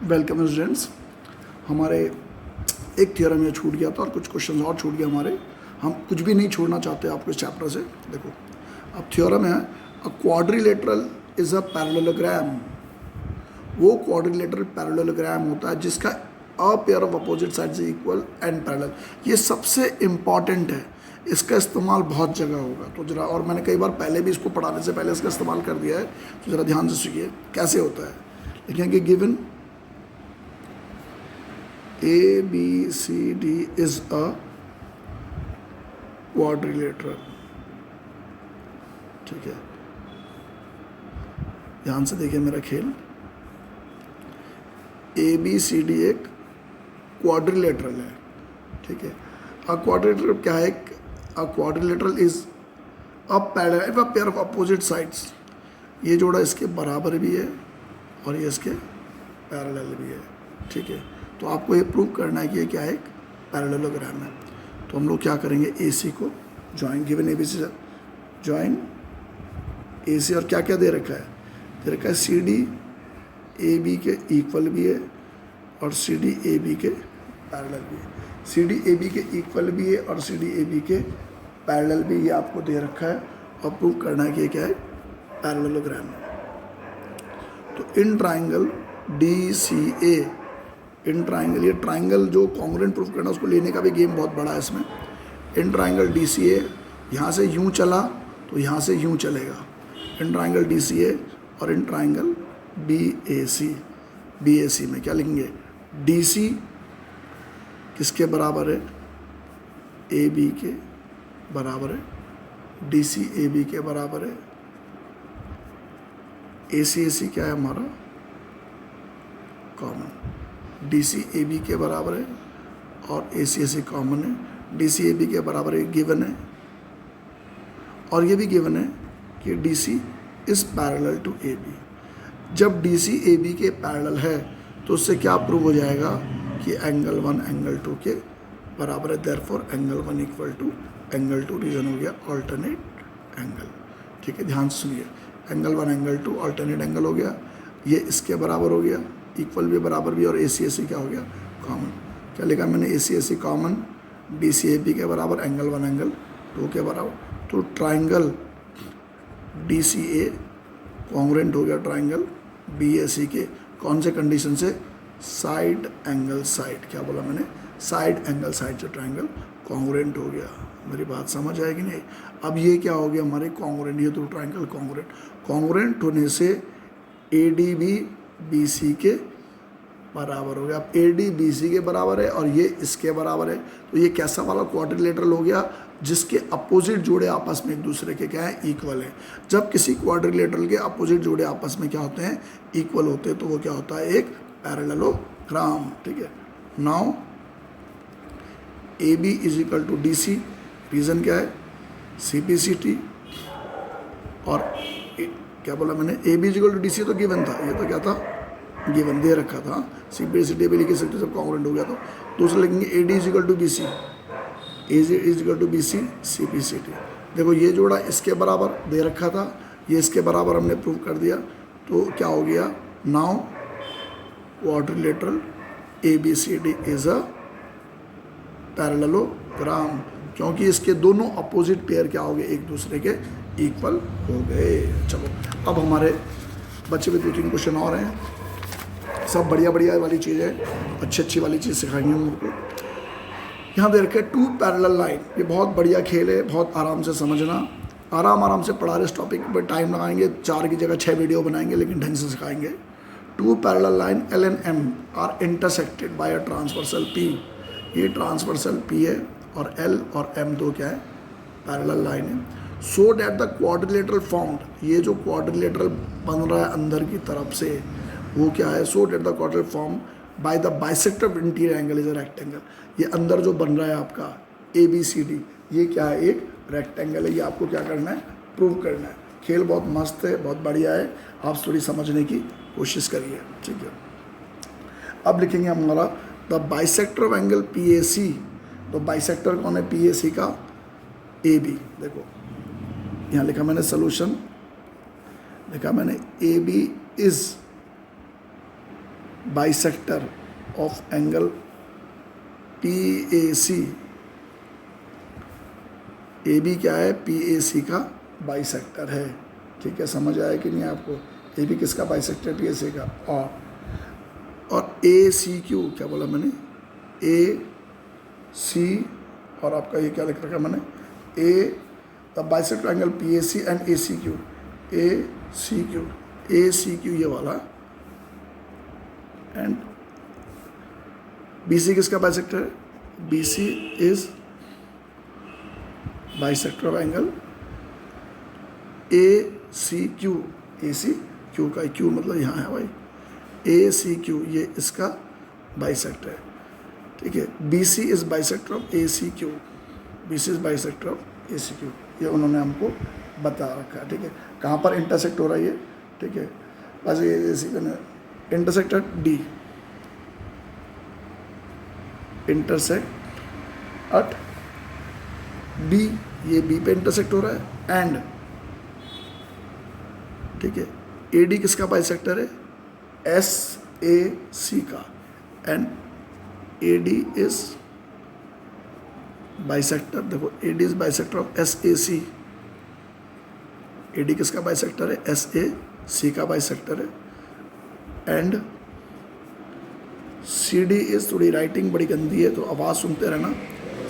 Welcome students. हमारे एक theorem ये छूट गया था और कुछ क्वेश्चंस और छूट गए हमारे। हम कुछ भी नहीं छोड़ना चाहते आपको इस चैप्टर से। देखो, अब थ्योरम है अ क्वाड्रिलेटरल इज अ पैरेललोग्राम। वो क्वाड्रिलेटरल पैरेललोग्राम होता है जिसका अ pair of opposite sides equal and parallel. ये सबसे इम्पॉर्टेंट है, इसका इस्तेमाल बहुत जगह होगा। तो जरा, और मैंने कई बार पहले भी इसको पढ़ाने से पहले इसका इस्तेमाल कर दिया है, तो ज़रा ध्यान से सीखिए कैसे होता है। लिखेंगे given ABCD is a quadrilateral। ठीक है, ध्यान से देखिए मेरा खेल। ABCD एक क्वाड्रिलेटरल है। ठीक है, अ क्वाड्रिलेटरल क्या है? अ quadrilateral is a pair of opposite sides. ये जोड़ा इसके बराबर भी है और ये इसके पैरेलल भी है। ठीक है, तो आपको ये प्रूव करना है कि ये क्या है, एक पैरेललोग्राम है। तो हम लोग क्या करेंगे, AC को ज्वाइन, गिवन ABC से ज्वाइन AC, और क्या क्या दे रखा है? दे रखा है CD AB के इक्वल भी है और CD AB के पैरेलल भी है। CD AB के इक्वल भी है और CD AB के पैरेलल भी, ये आपको दे रखा है और प्रूव करना है कि ये क्या है, पैरेललोग्राम है। तो in triangle DCA, in triangle, ये ट्राइंगल जो कॉन्ग्रुएंट प्रूफ करना उसको लेने का भी गेम बहुत बड़ा है इसमें। इन ट्राइंगल DCA यहाँ से यूँ चला तो यहाँ से यूँ चलेगा। इन ट्राइंगल DCA और इन ट्राइंगल BAC में क्या लिखेंगे? DC किसके बराबर है? AB के बराबर है। DC AB के बराबर है। AC क्या है हमारा? कॉमन। DC AB के बराबर है और AC कॉमन है। DC AB के बराबर है, गिवन है। और ये भी गिवन है कि DC is parallel to AB। जब DC AB के पैरेलल है तो उससे क्या प्रूव हो जाएगा कि एंगल 1 एंगल 2 के बराबर है। Therefore angle 1 equal to angle 2 reason हो गया ऑल्टरनेट एंगल। ठीक है, ध्यान से सुनिए। एंगल 1 एंगल 2 ऑल्टरनेट एंगल हो गया, ये इसके बराबर हो गया, इक्वल भी बराबर भी, और AC क्या हो गया, कॉमन। क्या लिखा मैंने? AC कॉमन, DC AB के बराबर, एंगल 1 एंगल 2 के बराबर। तो ट्राइंगल DCA कॉन्ग्रुएंट हो गया ट्राइंगल BAC के, कौन से कंडीशन से? Side angle side. क्या बोला मैंने? साइड एंगल साइड से ट्राइंगल कॉन्ग्रुएंट हो गया। मेरी बात समझ आएगी नहीं? अब ये क्या हो गया हमारे? कॉन्ग्रुएंट। ये तो ट्राइंगल कॉन्ग्रुएंट होने से ADB BC के बराबर हो गया। अब AD BC के बराबर है और ये इसके बराबर है, तो ये कैसा वाला क्वाड्रिलेटरल हो गया जिसके अपोजिट जोड़े आपस में एक दूसरे के क्या है, इक्वल है। जब किसी क्वाड्रिलेटरल के अपोजिट जोड़े आपस में क्या होते हैं, इक्वल होते हैं, तो वो क्या होता है, एक पैरेललोग्राम। ठीक है, now AB is equal to DC, reason क्या है? CPCT। और क्या बोला मैंने? AB is equal to DC तो गिवन था, ये तो क्या था, गिवन दे रखा था। CPCT भी लिख सकते, सब कॉन्ग्रुएंट हो गया। तो दूसरा लिखेंगे AD is equal to BC, AD is equal to BC CPCT। देखो, ये जोड़ा इसके बराबर दे रखा था, ये इसके बराबर हमने प्रूव कर दिया, तो क्या हो गया, now quadrilateral ABCD is a parallelogram, क्योंकि इसके दोनों अपोजिट पेयर क्या हो गए, एक दूसरे के इक्वल हो गए। चलो, अब हमारे बच्चे में 2-3 क्वेश्चन और हैं, सब बढ़िया वाली चीज़ है, अच्छी वाली चीज़ सिखाएंगे हम लोग को। यहाँ दे रखे 2 पैरेलल लाइन, ये बहुत बढ़िया खेल है, बहुत आराम से समझना, आराम से पढ़ा रहे। इस टॉपिक पर टाइम लगाएंगे, 4 की जगह 6 वीडियो बनाएंगे, लेकिन ढंग से सिखाएंगे। 2 parallel line L and M are intersected by a transversal P। ये ट्रांसवर्सल P है और L और M दो क्या है, पैरेलल लाइन है। सो डैट द क्वाड्रिलेटरल फॉर्म्ड, ये जो क्वाड्रिलेटरल बन रहा है अंदर की तरफ से, वो क्या है, सो that the quadrilateral form by the bisector of interior angle is a rectangle. ये अंदर जो बन रहा है आपका ABCD, ये क्या है, एक रेक्टेंगल है। ये आपको क्या करना है, प्रूव करना है। खेल बहुत मस्त है, बहुत बढ़िया है, आप थोड़ी समझने की कोशिश करिए। ठीक है, अब लिखेंगे हमारा the bisector of angle PAC। तो बाइसेक्टर कौन है PAC का? AB। देखो, यहाँ लिखा मैंने सोल्यूशन, लिखा मैंने AB is bisector of angle PAC, AB क्या है, PAC का बाइसेक्टर है। ठीक है, समझ आया कि नहीं आपको? AB किसका बाइसेक्टर, PAC का। और ACQ क्या बोला मैंने, AC और आपका ये क्या लिख रखा मैंने, the bisector angle PAC and ACQ, ACQ ये वाला, एंड BC किसका बाइसेक्टर है, BC is bisector of angle ACQ, ACQ का Q मतलब यहाँ है भाई, ACQ ये इसका बाइसेक्टर है। ठीक है, BC is bisector of ACQ, BC is bisector of ACQ, ये उन्होंने हमको बता रखा है। ठीक है, कहाँ पर इंटरसेक्ट हो रहा है ये, ठीक है, बस ये intersect at D, intersect at B, ये B पे इंटरसेक्ट हो रहा है, एंड ठीक है AD किसका बाइसेक्टर है, SAC का, एंड AD इज बाइसेक्टर, देखो AD is bisector of SAC, AD किसका बाइसेक्टर है, SAC का बाइसेक्टर है, एंड CD इज, थोड़ी राइटिंग बड़ी गंदी है तो आवाज़ सुनते रहना,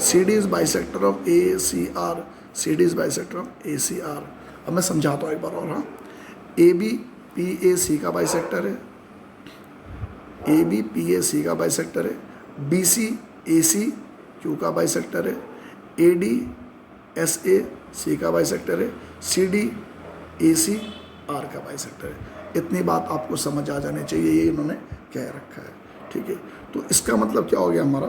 CD is bisector of ACR, CD is bisector of ACR। अब मैं समझाता हूँ एक बार और, हाँ, AB PAC का बाइसेक्टर है, AB PAC का बाइसेक्टर है, BC ACQ का बाइसेक्टर है, AD SAC का बाइसेक्टर है, CD ACR का बाइसेक्टर है। इतनी बात आपको समझ आ जानी चाहिए, ये इन्होंने कह रखा है। ठीक है, तो इसका मतलब क्या हो गया हमारा,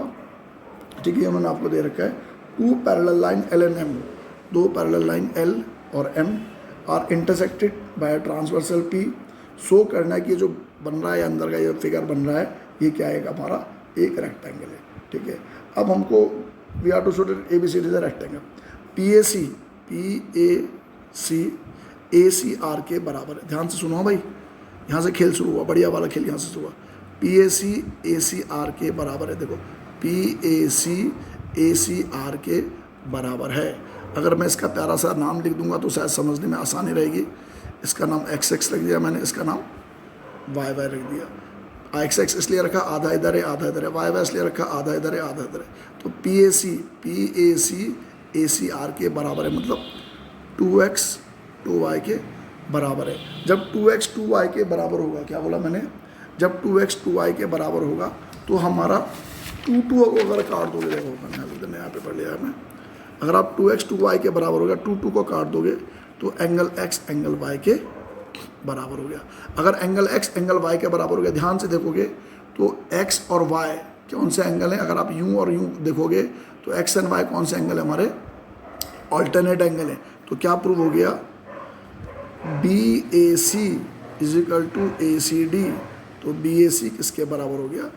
ठीक है, उन्होंने आपको दे रखा है, two parallel line L and M, दो पैरेलल लाइन L और M are intersected by transversal P। Show करना है कि ये जो बन रहा है अंदर का ये फिगर बन रहा है, ये क्या है हमारा, एक रेक्टेंगल है। ठीक है, अब हमको we are to show ABCD is a rectangle, PAC ACR के बराबर है। ध्यान से सुनो भाई, यहाँ से खेल शुरू हुआ, बढ़िया वाला खेल यहाँ से शुरू हुआ। PAC ACR के बराबर है, देखो PAC ACR के बराबर है। अगर मैं इसका प्यारा सा नाम लिख दूंगा तो शायद समझने में आसानी रहेगी। इसका नाम XX लिख दिया मैंने, इसका नाम YY लिख दिया। XX इसलिए रखा आधा इधर है आधा इधर है, YY इसलिए रखा आधा इधर है आधा इधर है। तो PAC ACR के बराबर है, मतलब 2x 2y के बराबर है। जब 2x 2y के बराबर होगा, क्या बोला मैंने, जब 2x 2y के बराबर होगा तो हमारा 2 को अगर काट दोगे, देखो नया पेपर लिया है मैं, अगर आप 2x 2y के बराबर हो गया, 2 को काट दोगे तो एंगल x एंगल y के बराबर हो गया। अगर एंगल x एंगल y के बराबर हो गया, ध्यान से देखोगे तो x और y कौन से एंगल हैं, अगर आप यूं और यूं देखोगे तो x एंड y कौन से एंगल है, हमारे ऑल्टरनेट एंगल है। तो क्या प्रूव हो गया, BAC is equal to ACD, तो BAC किसके बराबर हो गया,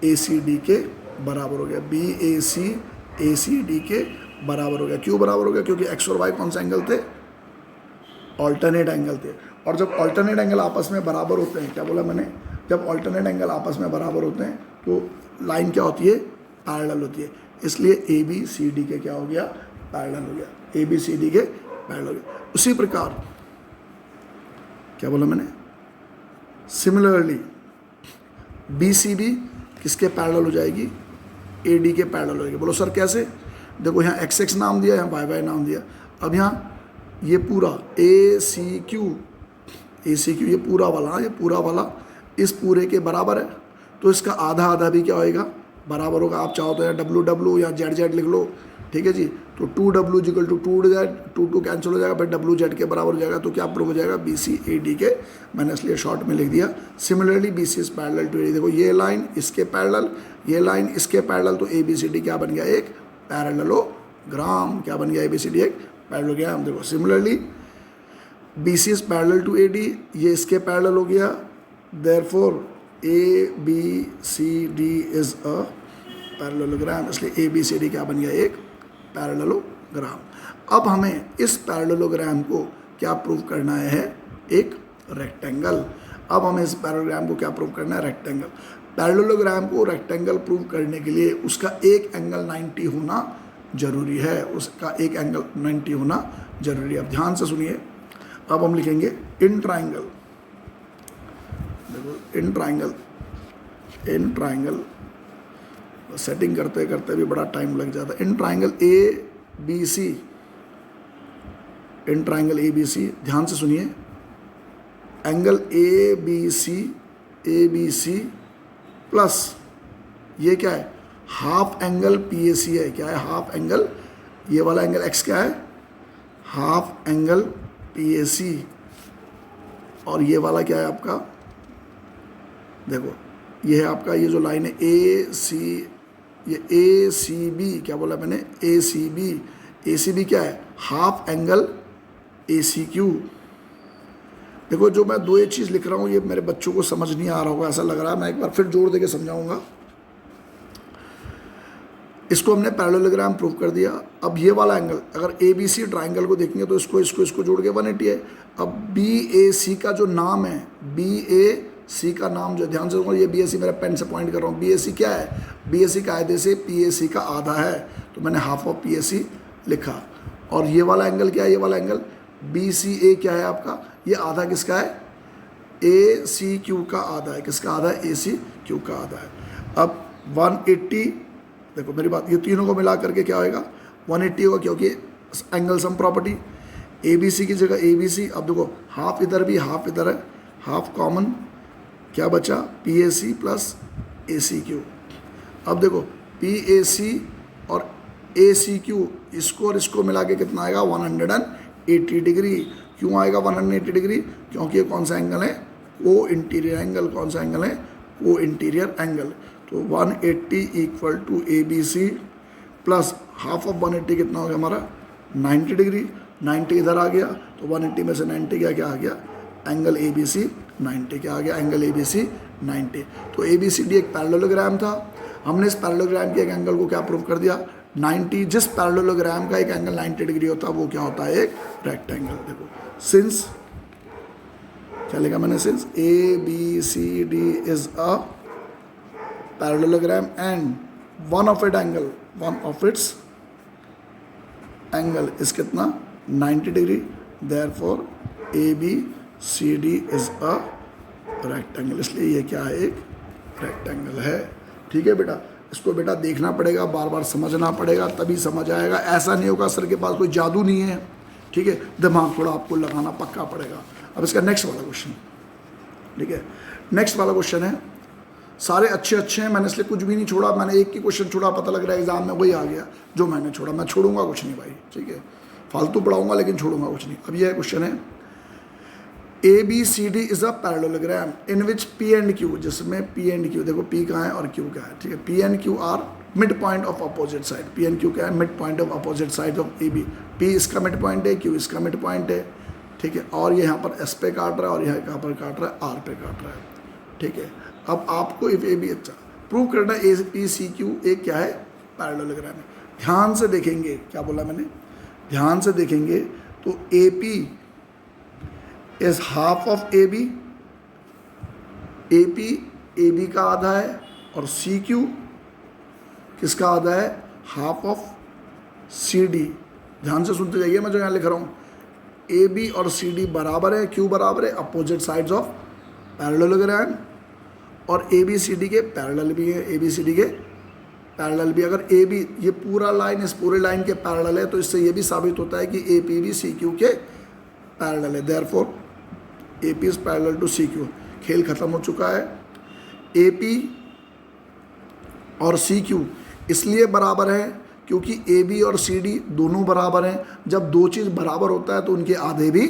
ACD के बराबर हो गया। BAC ACD के बराबर हो गया। क्यों बराबर हो गया, क्योंकि x और y कौन से एंगल थे, ऑल्टरनेट एंगल थे। और जब ऑल्टरनेट एंगल आपस में बराबर होते हैं, क्या बोला मैंने, जब ऑल्टरनेट एंगल आपस में बराबर होते हैं तो लाइन क्या होती है, पैरेलल होती है। इसलिए ABCD के क्या हो गया, पैरेलल हो गया, ABCD के पैरेलल हो गया। उसी प्रकार क्या बोला मैंने, सिमिलरली BCB किसके पैरेलल हो जाएगी, AD के पैरेलल हो जाएगी। बोलो सर कैसे, देखो यहाँ XX नाम दिया, यहाँ YY नाम दिया। अब यहाँ ये पूरा ACQ ये पूरा वाला, ये पूरा वाला इस पूरे के बराबर है, तो इसका आधा आधा भी क्या होएगा, बराबर होगा। आप चाहो तो या WW या ZZ लिख लो, ठीक है जी। तो 2W equal to 2Z, 2 cancel हो जाएगा, फिर WZ के बराबर हो जाएगा। तो क्या प्रूव हो जाएगा, BCAD के, मैंने इसलिए शॉर्ट में लिख दिया। Similarly BC is parallel to AD, देखो ये लाइन इसके पैरेलल, ये लाइन इसके पैरेलल, तो ABCD क्या बन गया, एक पैरेललोग्राम। क्या बन गया, ABCD एक पैरेललोग्राम। देखो similarly BC is parallel to AD, ये इसके पैरेलल हो गया, therefore ABCD is a parallelogram, इसलिए ABCD क्या बन गया, एक पैरेललोग्राम। अब हमें इस पैरेललोग्राम को क्या प्रूव करना है, एक रेक्टेंगल। अब हमें इस पैरेललोग्राम को क्या प्रूव करना है, रेक्टेंगल। पैरेललोग्राम को रेक्टेंगल प्रूव करने के लिए उसका एक एंगल 90 होना जरूरी है, उसका एक एंगल 90 होना जरूरी है। अब ध्यान से सुनिए, अब हम लिखेंगे इन ट्राइंगल, देखो इन ट्राइंगल सेटिंग करते करते भी बड़ा टाइम लग जाता है। In triangle A B C, in triangle A B C, ध्यान से सुनिए, angle A B C plus ये क्या है, half angle P A C है। क्या है, हाफ एंगल, ये वाला एंगल एक्स क्या है, हाफ एंगल पी ए सी, और ये वाला क्या है आपका, देखो ये है आपका, ये जो लाइन है ए सी, ये ए सी बी, क्या बोला मैंने, ए सी बी क्या है, half angle A C Q. देखो जो मैं दो एक चीज़ लिख रहा हूँ ये मेरे बच्चों को समझ नहीं आ रहा होगा, ऐसा लग रहा है, मैं एक बार फिर जोड़ देके समझाऊंगा। इसको हमने पैरेललोग्राम प्रूव कर दिया। अब ये वाला एंगल, अगर ए बी सी ट्राइंगल को देखेंगे तो इसको जोड़ के 180 है। अब बी ए सी का जो नाम है, बी ए सी का नाम जो, ध्यान से, ये बी ए सी, मेरा पेन से पॉइंट कर रहा हूँ, बी ए सी क्या है, बी ए सी कायदे से पी ए सी का आधा है, तो मैंने हाफ ऑफ पी ए सी लिखा। और ये वाला एंगल क्या है, ये वाला एंगल बी सी ए क्या है आपका, ये आधा किसका है, ए सी क्यू का आधा है। किसका आधा है, ए सी क्यू का आधा है। अब 180, देखो मेरी बात, ये तीनों को मिला करके क्या होएगा, 180 होगा, क्योंकि angle sum property, A B C की जगह ए बी सी। अब देखो हाफ इधर भी हाफ इधर है, हाफ कॉमन, क्या बचा, P A C plus A C Q. अब देखो पी ए सी और ए सी क्यू, इसको और इसको मिला के कितना आएगा, 180 डिग्री। क्यों आएगा 180 डिग्री, क्योंकि ये कौन सा एंगल है, को इंटीरियर एंगल। कौन सा एंगल है, को इंटीरियर एंगल। तो 180 equal to A B C plus half of 180 कितना हो गया हमारा, 90 डिग्री। 90 इधर आ गया, तो 180 में से 90 क्या आ गया, एंगल ए बी सी 90, क्या आ गया, एंगल ए बी सी 90। तो ए बी सी डी एक पैरेललोग्राम था, हमने इस पैरेललोग्राम के एक एंगल को क्या प्रूव कर दिया, 90। जिस पैरेललोग्राम का एक एंगल 90 डिग्री होता है वो क्या होता है, एक रेक्टेंगल। देखो सिंस, क्या लिखा मैंने, since A B C D is a parallelogram and one of its angle is कितना, 90 degree, therefore A B C D is a rectangle. इसलिए ये क्या है, एक रेक्टेंगल है। ठीक है बेटा, इसको बेटा देखना पड़ेगा, बार बार समझना पड़ेगा, तभी समझ आएगा। ऐसा नहीं होगा सर के पास कोई जादू नहीं है, ठीक है, दिमाग थोड़ा आपको लगाना पक्का पड़ेगा। अब इसका नेक्स्ट वाला क्वेश्चन, ठीक है, नेक्स्ट वाला क्वेश्चन है, सारे अच्छे हैं, मैंने इसलिए कुछ भी नहीं छोड़ा, मैंने एक ही क्वेश्चन छोड़ा, पता लग रहा है एग्जाम में वही आ गया जो मैंने छोड़ा। मैं छोड़ूंगा कुछ नहीं भाई, ठीक है, फालतू पढ़ाऊंगा लेकिन छोड़ूंगा कुछ नहीं। अब यह क्वेश्चन है, A B C D is a parallelogram in which P and Q, जिसमें पी एंड क्यू, देखो पी कहाँ है और क्यू कहाँ है, ठीक है, P and Q are mid point of opposite side. P and Q क्या है, mid point of opposite side of A B. P इसका मिड पॉइंट है, क्यू इसका मिड पॉइंट है, ठीक है, और ये यहाँ पर एस पे काट रहा है और यहाँ पर काट रहा है, आर पे काट रहा है, ठीक है। अब आपको इफ ए बी, अच्छा प्रूव करना ए बी सी क्यू एक क्या है, पैरेललोग्राम है। ध्यान से देखेंगे, क्या बोला मैंने, ध्यान से देखेंगे तो A P is half of A B, A P A B का आधा है, और सी क्यू किसका आधा है, हाफ ऑफ सी डी। ध्यान से सुनते जाइए, मैं जो यहाँ लिख रहा हूँ, ए बी और सी डी बराबर है, क्यू बराबर है अपोजिट साइड्स ऑफ पैरेललोग्राम, और ए बी सी डी के पैरेलल भी है, ए बी सी डी के पैरेलल भी। अगर ए बी, ये पूरा लाइन इस पूरे लाइन के पैरेलल है, तो इससे ये भी साबित होता है कि ए पी भी सी क्यू के पैरेलल है, therefore A P is parallel to C Q. खेल खत्म हो चुका है। ए पी और सी क्यू इसलिए बराबर है क्योंकि ए बी और सी डी दोनों बराबर हैं। जब दो चीज़ बराबर होता है तो उनके आधे भी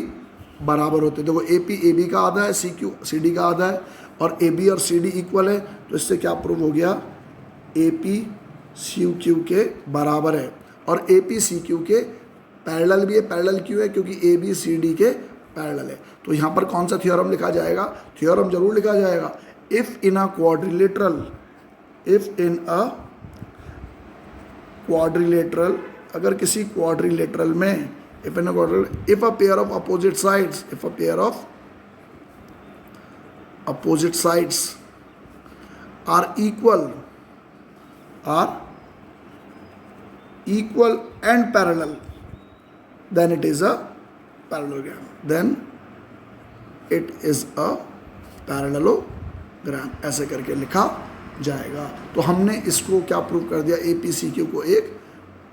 बराबर होते हैं। देखो ए पी ए बी का आधा है, सी क्यू सी डी का आधा है, और ए बी और सी डी इक्वल है, तो इससे क्या प्रूव हो गया, ए पी सी क्यू के बराबर है, और ए पी सी क्यू के पैरेलल भी है। पैरेलल क्यों है, क्योंकि ए बी सी डी के पैरेलल है। तो यहाँ पर कौन सा थ्योरम लिखा जाएगा, थ्योरम जरूर लिखा जाएगा, if in a quadrilateral, if in a quadrilateral, अगर किसी क्वाड्रिलेटरल में, if in a quadrilateral, if a pair of opposite sides, if a pair of opposite sides are equal and parallel, then it is a parallelogram. Then it is a parallelogram. ऐसे करके लिखा जाएगा। तो हमने इसको क्या prove कर दिया, APCQ को एक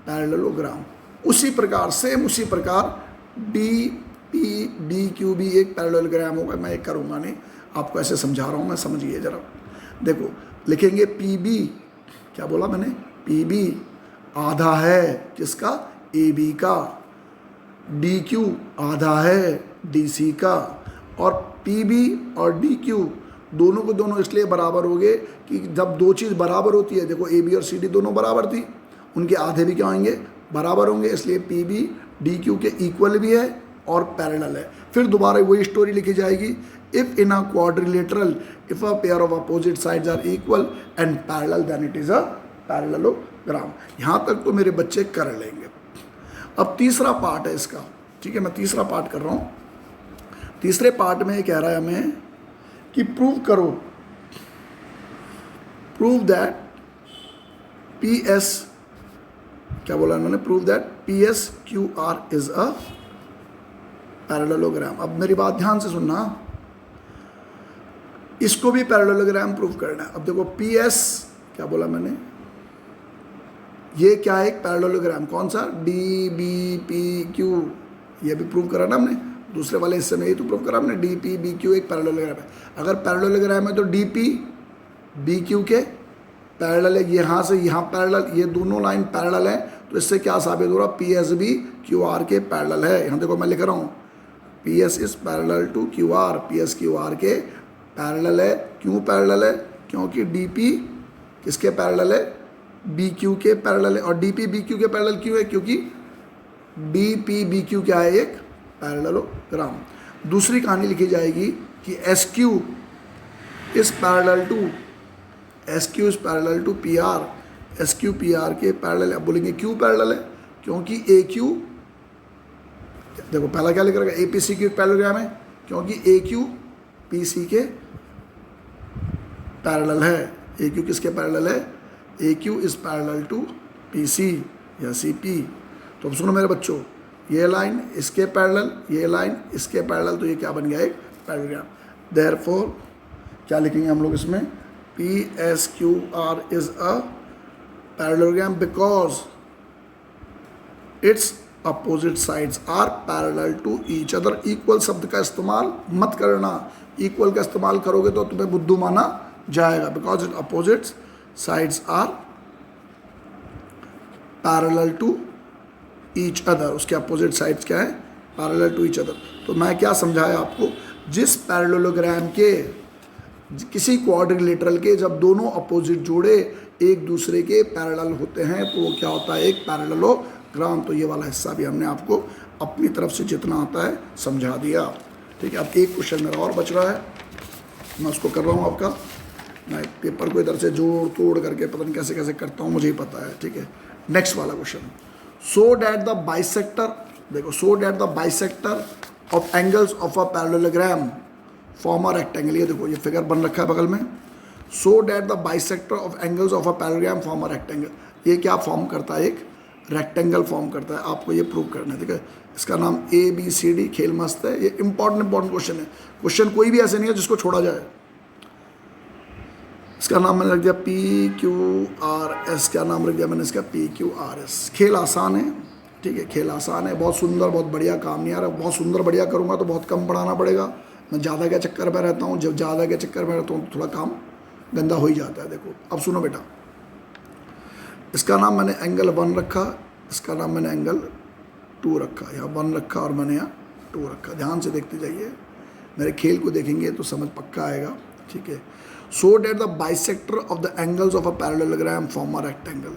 पैरेललोग्राम। उसी प्रकार सेम उसी प्रकार DPBQ भी एक पैरेललोग्राम होगा। मैं ये करूँगा नहीं, आपको ऐसे समझा रहा हूँ मैं, समझिए जरा। देखो लिखेंगे PB, क्या बोला मैंने, PB आधा है किसका, AB का, DQ आधा है DC का, और PB और DQ दोनों को दोनों इसलिए बराबर हो गए कि जब दो चीज़ बराबर होती है, देखो AB और CD दोनों बराबर थी, उनके आधे भी क्या होंगे, बराबर होंगे, इसलिए PB DQ के इक्वल भी है और पैरेलल है। फिर दोबारा वही स्टोरी लिखी जाएगी, if in a quadrilateral if a pair of opposite sides are equal and parallel then it is a parallelogram. यहाँ तक तो मेरे बच्चे कर लेंगे। अब तीसरा पार्ट है इसका, ठीक है, मैं तीसरा पार्ट कर रहा हूँ। तीसरे पार्ट में ये कह रहा है हमें कि प्रूव करो, प्रूव दैट PS, क्या बोला इन्होंने, prove that PSQR is a parallelogram. अब मेरी बात ध्यान से सुनना, इसको भी पैरेललोग्राम प्रूव करना है। अब देखो PS, क्या बोला मैंने, ये क्या है, एक पैरेललोग्राम, कौन सा, DBPQ, ये भी प्रूव करा ना हमने, दूसरे वाले हिस्से में ये तो प्रूव करा हमने, DPBQ एक पैरेललोग्राम है। अगर पैरेललोग्राम है तो DPBQ के पैरेलल है, यहाँ से यहाँ पैरेलल, ये दोनों लाइन पैरेलल है, तो इससे क्या साबित हो रहा, PSBQR के पैरेलल है। यहाँ देखो मैं लिख रहा हूँ, PS is parallel to QR, PSQR के पैरेलल है। क्यों पैरेलल है, क्योंकि DP किसके पैरेलल है, BQ के पैरेलल है, और DPBQ के पैरेलल क्यों है, क्योंकि DPBQ क्या है, एक पैरेललोग्राम। दूसरी कहानी लिखी जाएगी कि SQ is parallel to PR, SQ PR के पैरेलल है। अब बोलेंगे क्यों पैरेलल है, क्योंकि AQ, देखो पहला क्या लिख रखा है, APCQ एक पैरेललोग्राम है, क्योंकि AQ PC के पैरेलल है। AQ किसके पैरेलल है, AQ is parallel to PC या CP। तो अब सुनो मेरे बच्चों, ये लाइन इसके पैरेलल, ये लाइन इसके पैरेलल, तो ये क्या बन गया, एक पैरेललोग्राम। देयरफॉर क्या लिखेंगे हम लोग इसमें, PSQR is a parallelogram because its opposite sides are parallel to each other. Equal शब्द का इस्तेमाल मत करना, इक्वल का इस्तेमाल करोगे तो तुम्हें बुद्धू माना जाएगा। Because it opposite sides are parallel to each other, उसके अपोजिट साइड्स क्या है, पैरेलल टू ईच अदर। तो मैं क्या समझाया आपको, जिस पैरेललोग्राम के, किसी क्वाड्रिलेटरल के जब दोनों अपोजिट जोड़े एक दूसरे के पैरेलल होते हैं तो वो क्या होता है, एक पैरेललोग्राम। तो ये वाला हिस्सा भी हमने आपको अपनी तरफ से जितना आता है समझा दिया, ठीक है। अब एक क्वेश्चन मेरा और बच रहा है, मैं उसको कर रहा हूँ आपका। मैं पेपर को इधर से जोड़ तोड़ करके पता नहीं कैसे कैसे करता हूँ, मुझे ही पता है, ठीक है। नेक्स्ट वाला question, so that the bisector, देखो, so that the bisector of angles of a parallelogram form a rectangle. ये देखो ये फिगर बन रखा है बगल में, so that the bisector of angles of a parallelogram form a rectangle. ये क्या फॉर्म करता है, एक रेक्टेंगल फॉर्म करता है। आपको ये प्रूव करना है, ठीक है। इसका नाम ABCD, खेल मस्त है, ये इंपॉर्टेंट क्वेश्चन है। क्वेश्चन कोई भी ऐसे नहीं है जिसको छोड़ा जाए। इसका नाम मैंने रख दिया PQRS, क्या नाम रख दिया मैंने इसका, PQRS। खेल आसान है, ठीक है, खेल आसान है, बहुत सुंदर, बहुत बढ़िया काम नहीं आ रहा। बहुत सुंदर बढ़िया करूँगा तो बहुत कम पढ़ाना पड़ेगा। मैं ज़्यादा के चक्कर में रहता हूँ, जब ज़्यादा के चक्कर में रहता हूँ तो थोड़ा काम गंदा हो ही जाता है। देखो अब सुनो बेटा, इसका नाम मैंने एंगल 1 रखा, इसका नाम मैंने एंगल 2 रखा, यहाँ 1 रखा और मैंने यहाँ 2 रखा। ध्यान से देखते जाइए, मेरे खेल को देखेंगे तो समझ पक्का आएगा, ठीक है। सो that the bisector of the angles of a parallelogram form a rectangle.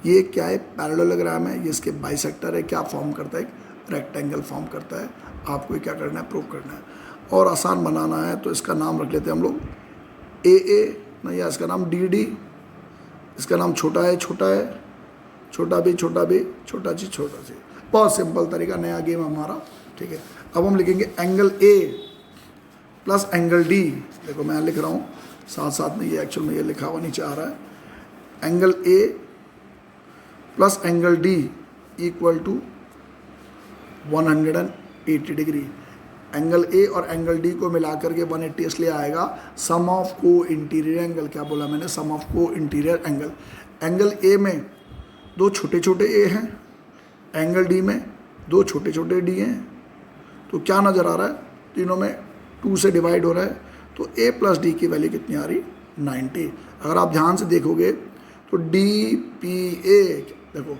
ये क्या है, पैरेललोग्राम है, ये इसके बाइसेक्टर है, क्या फॉर्म करता है, एक रेक्टेंगल फॉर्म करता है। आपको ये क्या करना है, प्रूव करना है। और आसान बनाना है तो इसका नाम रख लेते हैं हम लोग AA, नहीं या इसका नाम DD, इसका नाम छोटा है, छोटा है, छोटा भी, छोटा भी, छोटा जी, छोटा जी। बहुत सिंपल तरीका, नया गेम हमारा, ठीक है। अब हम लिखेंगे angle A plus angle D, देखो मैं लिख रहा हूँ साथ साथ में, ये एक्चुअल में ये लिखा हुआ नीचे आ रहा है, angle A plus angle D equal to 180 degree. Angle A और एंगल डी को मिलाकर के 180 इसलिए आएगा sum of co interior angle. क्या बोला मैंने? Sum of co interior angle. Angle A में दो छोटे छोटे ए हैं, एंगल डी में दो छोटे छोटे डी हैं, तो क्या नज़र आ रहा है? तीनों में 2 से डिवाइड हो रहा है, तो ए प्लस डी की वैल्यू कितनी आ रही? 90। अगर आप ध्यान से देखोगे तो डी पी ए, देखो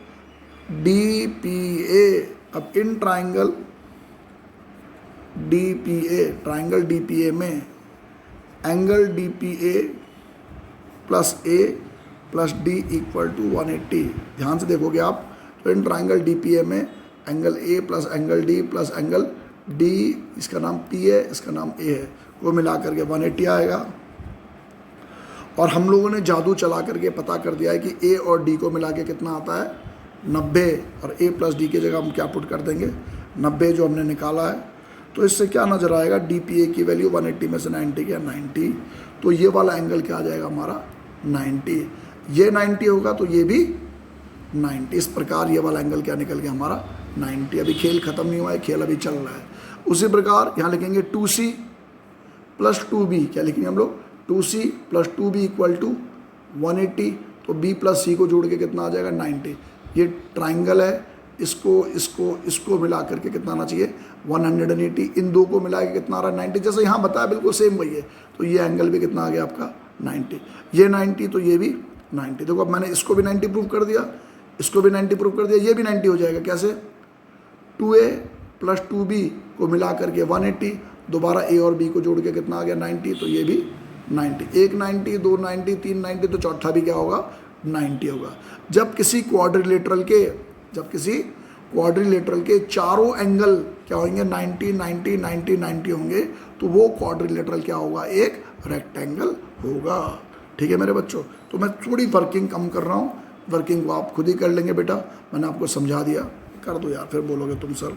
डी पी ए, अब in triangle D P A, triangle D P A में angle D P A plus D equal to 180। ध्यान से देखोगे आप तो in triangle D P A में angle A plus angle D plus angle D, इसका नाम पी है, इसका नाम ए है, को मिला करके 180 आएगा। और हम लोगों ने जादू चला करके पता कर दिया है कि ए और डी को मिला के कितना आता है? 90। और ए प्लस डी की जगह हम क्या पुट कर देंगे? 90 जो हमने निकाला है। तो इससे क्या नज़र आएगा? डी पी ए की वैल्यू 180 में से 90 गया 90, तो ये वाला एंगल क्या आ जाएगा हमारा? 90। ये 90 होगा तो ये भी 90। इस प्रकार ये वाला एंगल क्या निकल गया हमारा? 90। अभी खेल ख़त्म नहीं हुआ है, खेल अभी चल रहा है। उसी प्रकार यहाँ लिखेंगे 2c प्लस 2b, क्या लिखेंगे हम लोग? 2c plus 2b equal to 180, तो b प्लस c को जोड़ के कितना आ जाएगा? 90। ये ट्राइंगल है, इसको मिला करके कितना आना चाहिए? 180। इन दो को मिला के कितना आ रहा है? 90। जैसे यहाँ बताया बिल्कुल सेम वही है, तो ये एंगल भी कितना आ गया आपका? 90। ये 90 तो ये भी 90। देखो अब मैंने इसको भी 90 प्रूव कर दिया, इसको भी 90 प्रूव कर दिया, ये भी 90 हो जाएगा। कैसे? 2a प्लस 2b को मिला करके 180, दोबारा a और b को जोड़ के कितना आ गया? 90, तो ये भी 90। एक 90, दो 90, तीन 90, तो चौथा भी क्या होगा? 90 होगा। जब किसी क्वाड्रिलेटरल के चारों एंगल क्या होंगे? 90 90 90 90 होंगे, तो वो क्वाड्रिलेटरल क्या होगा? एक रेक्टेंगल होगा। ठीक है मेरे बच्चों, तो मैं थोड़ी वर्किंग कम कर रहा हूँ, वर्किंग को आप खुद ही कर लेंगे बेटा, मैंने आपको समझा दिया। कर दो यार, फिर बोलोगे तुम सर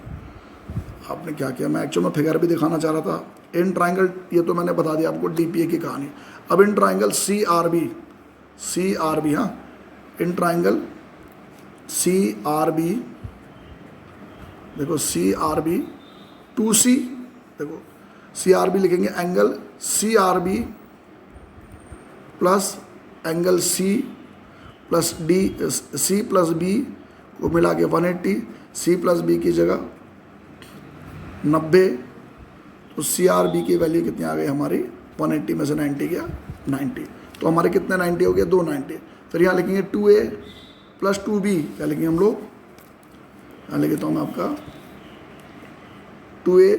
आपने क्या किया। मैं एक्चुअल में फिगर भी दिखाना चाह रहा था। इन ट्राइंगल, ये तो मैंने बता दिया आपको डीपीए की कहानी। अब in triangle C R B, हाँ, in triangle C R B, देखो सी आर बी 2c, देखो सी आर बी लिखेंगे angle C R B plus angle C plus D, C plus B को मिला के 180, सी प्लस बी की जगह 90, तो सी आर बी की वैल्यू कितनी आ गई हमारी? 180 में से 90 गया 90, तो हमारे कितने 90 हो गए? 2 90। फिर यहाँ लिखेंगे 2a प्लस 2b, क्या लिखेंगे हम लोग? यहाँ लिख देता हूँ मैं आपका 2a,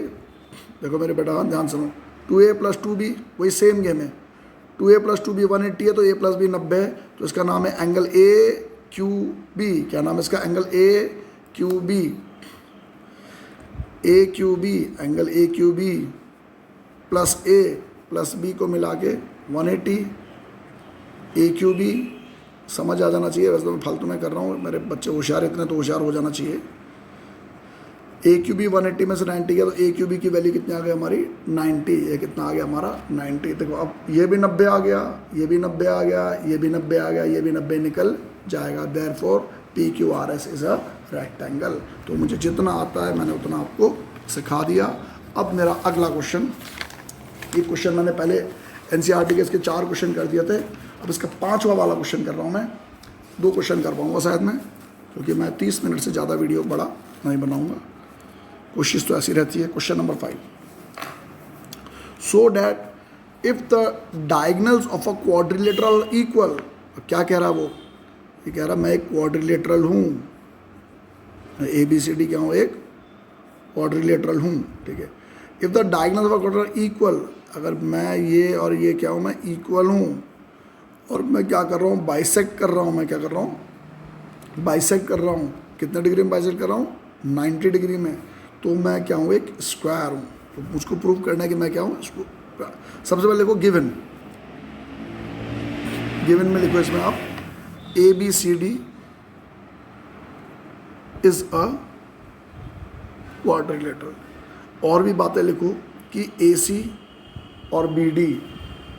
देखो मेरे बेटा ध्यान सुनो, 2a प्लस 2b वही सेम गेम है। 2a प्लस 2b 180 है, तो a प्लस b 90 है, तो इसका नाम है एंगल ए क्यू बी। क्या नाम है इसका? Angle A Q B, angle A Q B plus a plus b को मिला के 180, ए क्यू बी समझ आ जाना चाहिए। वैसे तो मैं फालतू में कर रहा हूँ, मेरे बच्चे होशियार, इतने तो होशियार हो जाना चाहिए। ए क्यू बी 180 में से 90 गया, तो ए क्यू बी की वैल्यू कितनी आ गई हमारी? 90। ये कितना आ गया हमारा? 90। देखो अब ये भी 90 आ गया, ये भी 90 आ गया, ये भी 90 आ गया, ये भी 90 निकल जाएगा। Therefore P Q R S is a rectangle. तो मुझे जितना आता है मैंने उतना आपको सिखा दिया। अब मेरा अगला क्वेश्चन, ये क्वेश्चन मैंने पहले एनसीईआरटी के इसके 4 क्वेश्चन कर दिए थे, अब इसका 5वां वाला क्वेश्चन कर रहा हूँ मैं। 2 क्वेश्चन कर पाऊँगा शायद मैं, क्योंकि मैं 30 मिनट से ज़्यादा वीडियो बड़ा नहीं बनाऊँगा, कोशिश तो ऐसी रहती है। Question number 5, so that if the diagonals of a quadrilateral equal, क्या कह रहा है वो? ये कह रहा है मैं एक क्वाड्रिलेटरल हूँ, ए बी सी डी क्या हूँ? एक क्वाड्रिलेटरल हूँ। ठीक है, if the diagonals of a quadrilateral equal, अगर मैं ये और ये क्या हूँ? मैं इक्वल हूँ, और मैं क्या कर रहा हूँ? बाइसेक्ट कर रहा हूँ। मैं क्या कर रहा हूँ? बाइसेक्ट कर रहा हूँ। कितने डिग्री में बाइसेक्ट कर रहा हूँ? 90 डिग्री में। तो मैं क्या हूँ? एक स्क्वायर हूँ। तो मुझको प्रूव करना है कि मैं क्या हूँ? सबसे पहले लिखो गिवन में लिखो इसमें आप A B C D is a quadrilateral. और भी बातें लिखो कि ए सी और बी डी,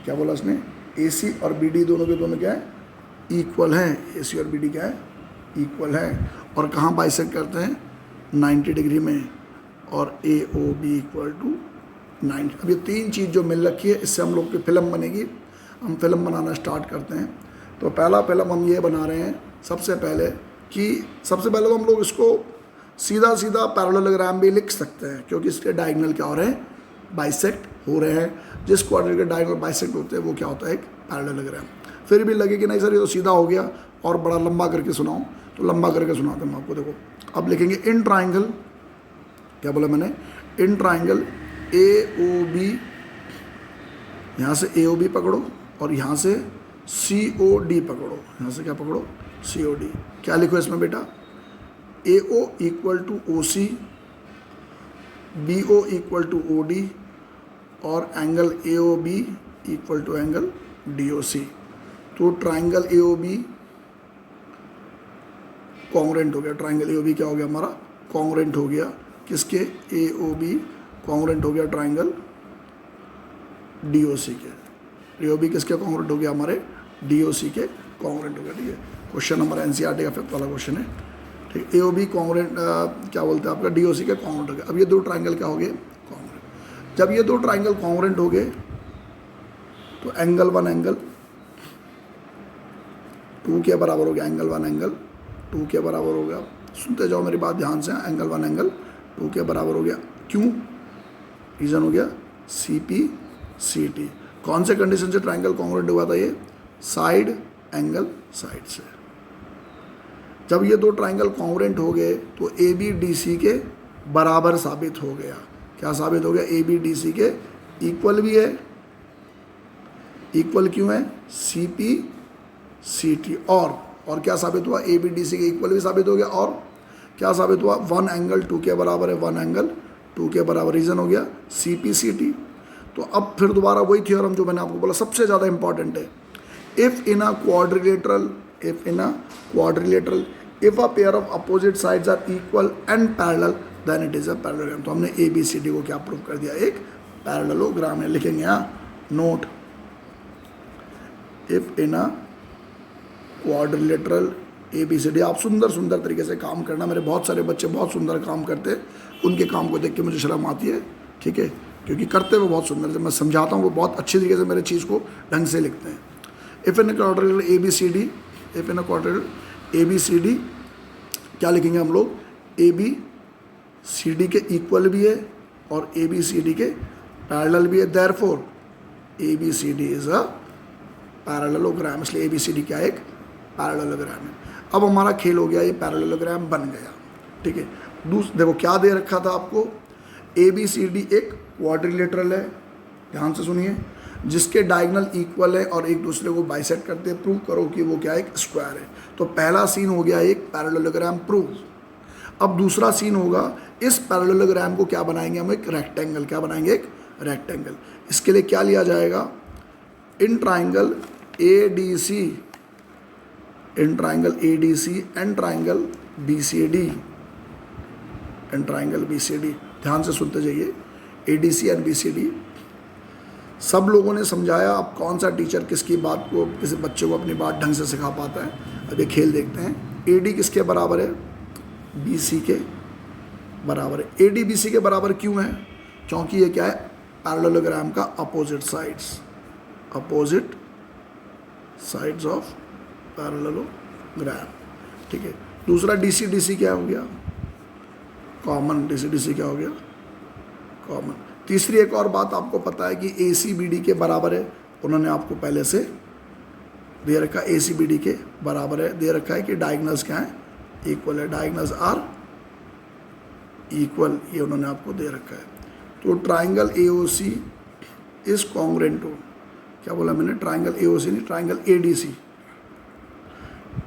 क्या बोला उसने, ए सी और बी डी दोनों के दोनों क्या है, इक्वल हैं, ए सी और बी डी क्या है, इक्वल है। और कहाँ बाइसेक्ट करते हैं, 90 डिग्री में, और A O B equal to 90। अब ये तीन चीज़ जो मिल रखी है, इससे हम लोग की फिल्म बनेगी। हम फिल्म बनाना स्टार्ट करते हैं। तो पहला फिल्म हम ये बना रहे हैं सबसे पहले तो हम लोग इसको सीधा सीधा पैरेललोग्राम भी लिख सकते हैं, क्योंकि इसके डायगोनल क्या हो रहे हैं, बाइसेक्ट हो रहे हैं। जिस क्वाड्रेंट के डायगोनल बाइसेक्ट होते हैं वो क्या होता है, एक पैरेललोग्राम। फिर भी लगे कि नहीं सर ये तो सीधा हो गया, और बड़ा लंबा करके सुनाऊं, तो लंबा करके सुनाते हैं आपको। देखो अब लिखेंगे इन ट्राइंगल, क्या बोला मैंने, इन ट्राइंगल ए ओ बी, यहाँ से ए ओ बी पकड़ो और यहाँ से सी ओ डी पकड़ो, यहाँ से क्या पकड़ो, सी ओ डी। क्या लिखो इसमें बेटा, A O equal to O C, B O equal to O D, और angle A O B equal to angle D O C. तो triangle A O B congruent हो गया, ट्राइंगल ए ओ बी क्या हो गया हमारा, congruent हो गया किसके, ए ओ बी कॉन्ग्रेंट हो गया ट्राइंगल डी ओ सी के। ए ओ बी किसके कॉन्ग्रेंट हो गया, हमारे डी ओ सी के कॉन्ग्रेंट हो गया। ठीक है, क्वेश्चन नंबर एनसीईआरटी का फिफ्थ वाला क्वेश्चन है। ठीक, ए ओ बी कॉन्ग्रेंट क्या बोलते हैं आपका, डी ओ सी के कॉन्ग्रेंट हो गया। अब ये दो ट्राइंगल क्या हो गए, कॉन्ग्रेंट। जब ये दो ट्राइंगल कॉन्ग्रेंट हो गए तो एंगल वन एंगल टू के बराबर हो गया, एंगल वन एंगल टू के बराबर हो गया। सुनते जाओ मेरी बात ध्यान से, एंगल वन एंगल टू के बराबर हो गया। क्यों, रीजन हो गया सी पी सी टी। कौन से कंडीशन से ट्राइंगल कॉन्ग्रेंट हुआ था, ये साइड एंगल साइड से। जब ये दो ट्राइंगल कॉन्ग्रेंट हो गए तो ए बी डी सी के बराबर साबित हो गया। क्या साबित हो गया, ए बी डी सी के इक्वल भी है। इक्वल क्यों है, सी पी सी टी। और क्या साबित हुआ, ए बी डी सी के इक्वल भी साबित हो गया। और क्या साबित हुआ, वन एंगल टू के बराबर है, वन एंगल टू के बराबर। रीजन हो गया सी पी सी टी। तो अब फिर दोबारा वही थ्योरम जो मैंने आपको बोला सबसे ज़्यादा इंपॉर्टेंट है, if in a quadrilateral, if a pair of opposite sides are equal and parallel then it is a parallelogram. तो हमने ए बी सी डी को क्या प्रूव कर दिया, एक पैरेललोग्राम है। लिखेंगे यहाँ note, if in a quadrilateral A B C D. आप सुंदर तरीके से काम करना, मेरे बहुत सारे बच्चे बहुत सुंदर काम करते हैं, उनके काम को देख के मुझे शर्म आती है। ठीक है, क्योंकि करते वो बहुत सुंदर से, मैं समझाता हूँ वो बहुत अच्छी तरीके से मेरे चीज़ को ढंग से लिखते हैं। If in quadrilateral A B C D, if in quadrilateral A B C D क्या लिखेंगे हम लोग, ए बी सी डी के इक्वल भी है और ए बी सी डी के पैरेलल भी है। Therefore A B C D is a parallelogram. इसलिए ए बी सी डी क्या है, एक पैरेललोग्राम है। अब हमारा खेल हो गया, ये पैरेललोग्राम बन गया। ठीक है, देखो क्या दे रखा था आपको, ए बी सी डी एक क्वाड्रिलेटरल है, ध्यान से सुनिए, जिसके डायगोनल इक्वल है और एक दूसरे को बाइसेक्ट करते हैं। प्रूव करो कि वो क्या है, एक स्क्वायर है। तो पहला सीन हो गया एक पैरेललोग्राम प्रूव। अब दूसरा सीन होगा, इस पैरेललोग्राम को क्या बनाएंगे हम, एक रेक्टेंगल। क्या बनाएंगे, एक रेक्टेंगल। इसके लिए क्या लिया जाएगा, in triangle A D C, in triangle A D C and triangle B C D, and triangle B C D. ध्यान से सुनते जाइए, A D C and B C D सब लोगों ने समझाया। अब कौन सा टीचर किसकी बात को, किसी बच्चे को अपनी बात ढंग से सिखा पाता है। अब ये खेल देखते हैं। ए डी किसके बराबर है, बी सी के बराबर है। ए डी बी सी के बराबर क्यों है, क्योंकि ये क्या है, पैरेललोग्राम का opposite sides, opposite sides of parallelogram. ठीक है, दूसरा डी सी, डी सी क्या हो गया, common. D C, D C क्या हो गया, कॉमन। तीसरी एक और बात आपको पता है कि ए सी बी डी के बराबर है, उन्होंने आपको पहले से दे रखा, ए सी बी डी के बराबर है, दे रखा है कि डायगोनल्स क्या है, इक्वल है, डायगोनल्स आर इक्वल, ये उन्होंने आपको दे रखा है। तो triangle A O C is congruent to, क्या बोला मैंने, ट्राइंगल ए ओ सी नहीं, triangle A D C,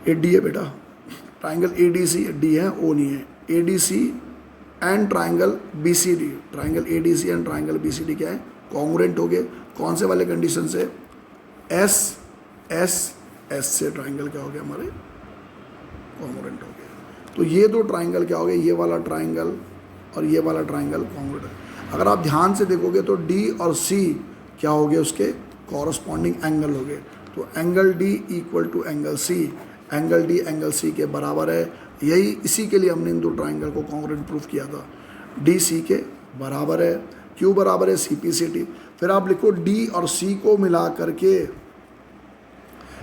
A D है बेटा, triangle A D C, D है ओ नहीं है, A D C and triangle B C D, triangle A D C and triangle B C D क्या है, congruent हो गए। कौन से वाले कंडीशन से, एस एस एस से ट्राइंगल क्या हो गया हमारे, कॉन्ग्रेंट हो गया। तो ये दो ट्राइंगल क्या हो गए, ये वाला ट्राइंगल और ये वाला ट्राइंगल कॉन्ग्रेंट। अगर आप ध्यान से देखोगे तो डी और सी क्या हो गए उसके कॉरस्पॉन्डिंग एंगल हो गए। तो angle D equal to angle C, angle D angle C के बराबर है। यही इसी के लिए हमने इन दो ट्राइंगल को कॉन्ग्रुएंट प्रूफ किया था। डी सी के बराबर है, क्यों बराबर है, सी पी सी टी। फिर आप लिखो डी और सी को मिला करके,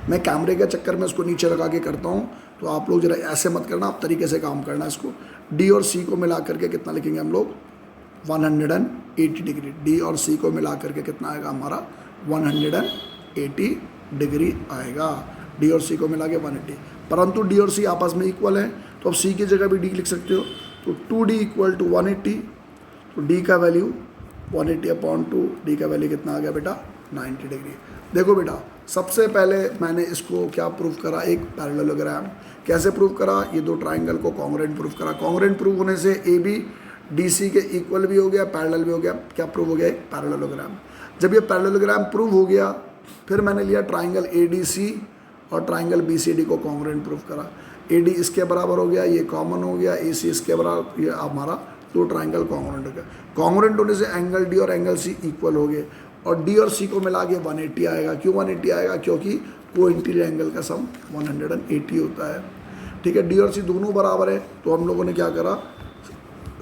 मैं कैमरे के चक्कर में उसको नीचे लगा के करता हूँ, तो आप लोग जरा ऐसे मत करना, आप तरीके से काम करना इसको। डी और सी को मिला करके कितना लिखेंगे हम लोग, 180 डिग्री। डी और सी को मिला करके कितना आएगा हमारा, 180 डिग्री आएगा। डी और सी को मिला के 180, परंतु डी और सी आपस में इक्वल है, तो अब सी की जगह भी डी लिख सकते हो। तो 2d इक्वल टू 180, तो डी का वैल्यू 180/2, डी का वैल्यू कितना आ गया बेटा, 90 डिग्री। देखो बेटा, सबसे पहले मैंने इसको क्या प्रूफ करा, एक पैरेललोग्राम। कैसे प्रूफ करा, ये दो ट्राइंगल को कॉन्ग्रुएंट प्रूफ करा। कॉन्ग्रुएंट प्रूफ होने से ए बी डी सी के इक्वल भी हो गया, पैरेलल भी हो गया। क्या प्रूफ हो गया, एक पैरेललोग्राम। जब ये पैरेललोग्राम प्रूफ हो गया, फिर मैंने लिया ट्राइंगल ए डी सी और ट्राइंगल बी सी डी को कॉन्ग्रुएंट प्रूफ करा। ए डी इसके बराबर हो गया, ये कॉमन हो गया, ए सी इसके बराबर, ये हमारा दो ट्राइंगल कॉन्ग्रुएंट हो गया। कॉन्ग्रुएंट होने से एंगल डी और एंगल सी इक्वल हो गए, और डी और सी को मिला के 180 आएगा। क्यों 180 आएगा, क्योंकि को इंटीरियर एंगल का सम 180 होता है। ठीक है, डी और सी दोनों बराबर है, तो हम लोगों ने क्या करा,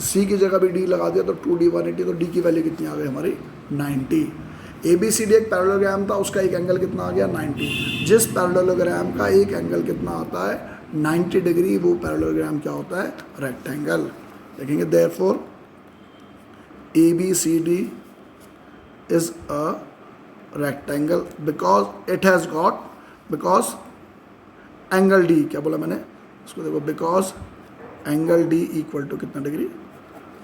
सी की जगह भी डी लगा दिया, तो 2d 180, तो डी की वैल्यू कितनी आ गई हमारी, 90। ए बी सी डी एक पैरेललोग्राम था, उसका एक एंगल कितना आ गया, 90। जिस पैरेललोग्राम का एक एंगल कितना आता है, 90 डिग्री, वो पैरेललोग्राम क्या होता है, रेक्टेंगल। देखेंगे therefore A B C D is a rectangle because it has got, because angle D, क्या बोला मैंने इसको, देखो, because angle D equal to कितना डिग्री,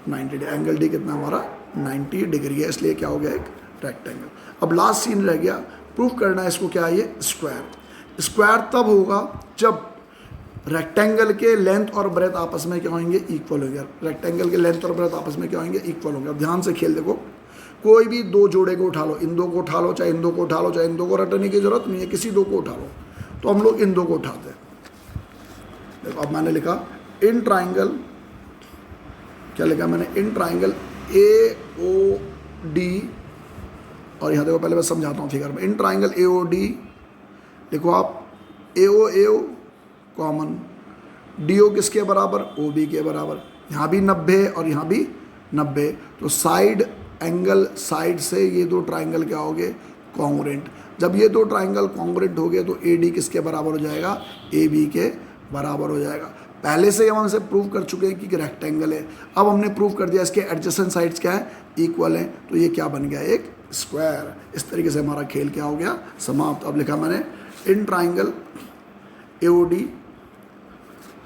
90 डिग्री। एंगल डी कितना हमारा, 90 डिग्री है, इसलिए क्या हो गया, एक रेक्टेंगल। अब लास्ट सीन रह गया, प्रूफ करना है इसको, क्या है ये, स्क्वायर। स्क्वायर तब होगा जब रेक्टेंगल के लेंथ और ब्रेथ आपस में क्या होंगे, इक्वल होंगे। रेक्टेंगल के लेंथ और ब्रेथ आपस में क्या होंगे, इक्वल होंगे। अब ध्यान से खेल देखो, कोई भी दो जोड़े को उठा लो, इन दो को उठा लो, चाहे इन दो को उठा लो, चाहे इन दो को रटने की जरूरत नहीं है, किसी दो को उठा लो। तो हम लोग इन दो को उठाते हैं। देखो, अब मैंने लिखा इन ट्राइंगल, क्या लिखा मैंने, इन ट्राइंगल ए ओ डी, और यहाँ देखो, पहले मैं समझाता हूँ फिगर में। इन ट्राइंगल ए ओ डी लिखो आप, ए ओ कॉमन, डी ओ किसके बराबर, ओ बी के बराबर। यहाँ भी 90 है और यहाँ भी 90, तो साइड एंगल, साइड से ये दो ट्राइंगल क्या हो गए, कॉन्ग्रुएंट। जब ये दो ट्राइंगल कॉन्ग्रुएंट हो गए, तो ए डी किसके बराबर हो जाएगा, ए बी के बराबर हो जाएगा। पहले से हम हमसे प्रूव कर चुके हैं कि रेक्टेंगल है, अब हमने प्रूव कर दिया इसके एडजेसेंट साइड्स क्या है, इक्वल है, तो ये क्या बन गया, एक स्क्वायर। इस तरीके से हमारा खेल क्या हो गया, समाप्त। अब लिखा मैंने इन ट्राइंगल ए ओ डी,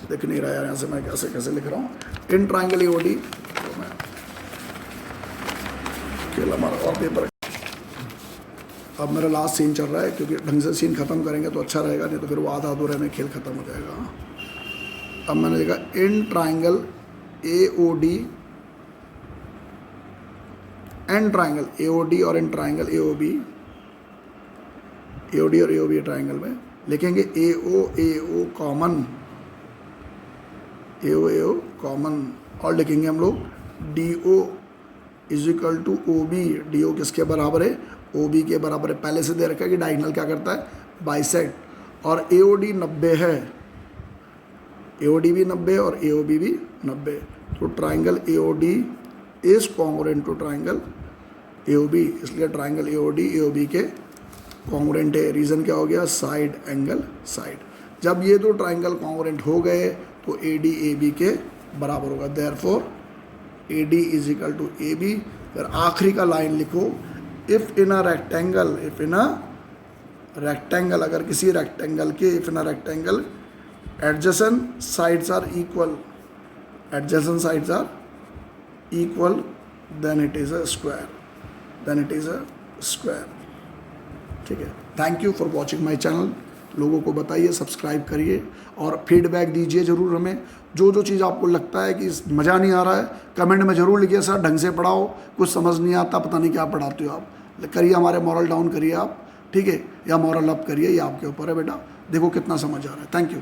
देख नहीं रहा यार यहाँ से मैं कैसे कैसे लिख रहा हूँ, इन ट्राइंगल ए ओ डी, तो मैं खेल हमारा और पेपर। अब मेरा लास्ट सीन चल रहा है, क्योंकि ढंग से सीन खत्म करेंगे तो अच्छा रहेगा, नहीं तो फिर वो आधा अधूरे में खेल खत्म हो जाएगा। अब मैंने लिखा in triangle A O D, in triangle A O D और in triangle A O B, A O D और ए ओ बी ट्राइंगल में लिखेंगे ए ओ कॉमन, ए ओ कॉमन, और लिखेंगे हम लोग D O is equal to O B. D O किसके बराबर है, ओ बी के बराबर है। पहले से दे रखा है कि डायगोनल क्या करता है, बाइसेक्ट, और ए ओ डी 90 है, ए ओ डी भी 90 और ए ओ बी भी 90, तो triangle A O D is congruent to triangle A O B, इसलिए triangle A O D A O B के कॉन्ग्रुएंट है। रीज़न क्या हो गया, साइड एंगल साइड। जब ये दो ट्राइंगल कॉन्ग्रुएंट हो गए, तो ए डी ए बी के बराबर होगा। Therefore A D is equal to A B. फिर आखिरी का लाइन लिखो, if in a rectangle, if in a rectangle, अगर किसी रेक्टेंगल के, if in a rectangle adjacent sides are equal, adjacent sides are equal, then it is a square, then it is a square. ठीक है, thank you for watching my channel. लोगों को बताइए, subscribe करिए और फीडबैक दीजिए ज़रूर हमें। जो जो चीज़ आपको लगता है कि मज़ा नहीं आ रहा है, कमेंट में ज़रूर लिखिए, सर ढंग से पढ़ाओ, कुछ समझ नहीं आता, पता नहीं क्या पढ़ाते हो आप। करिए, हमारे मॉरल डाउन करिए आप, ठीक है, या मॉरल अप करिए, ये आपके ऊपर है बेटा। देखो कितना समझ आ रहा है। Thank you.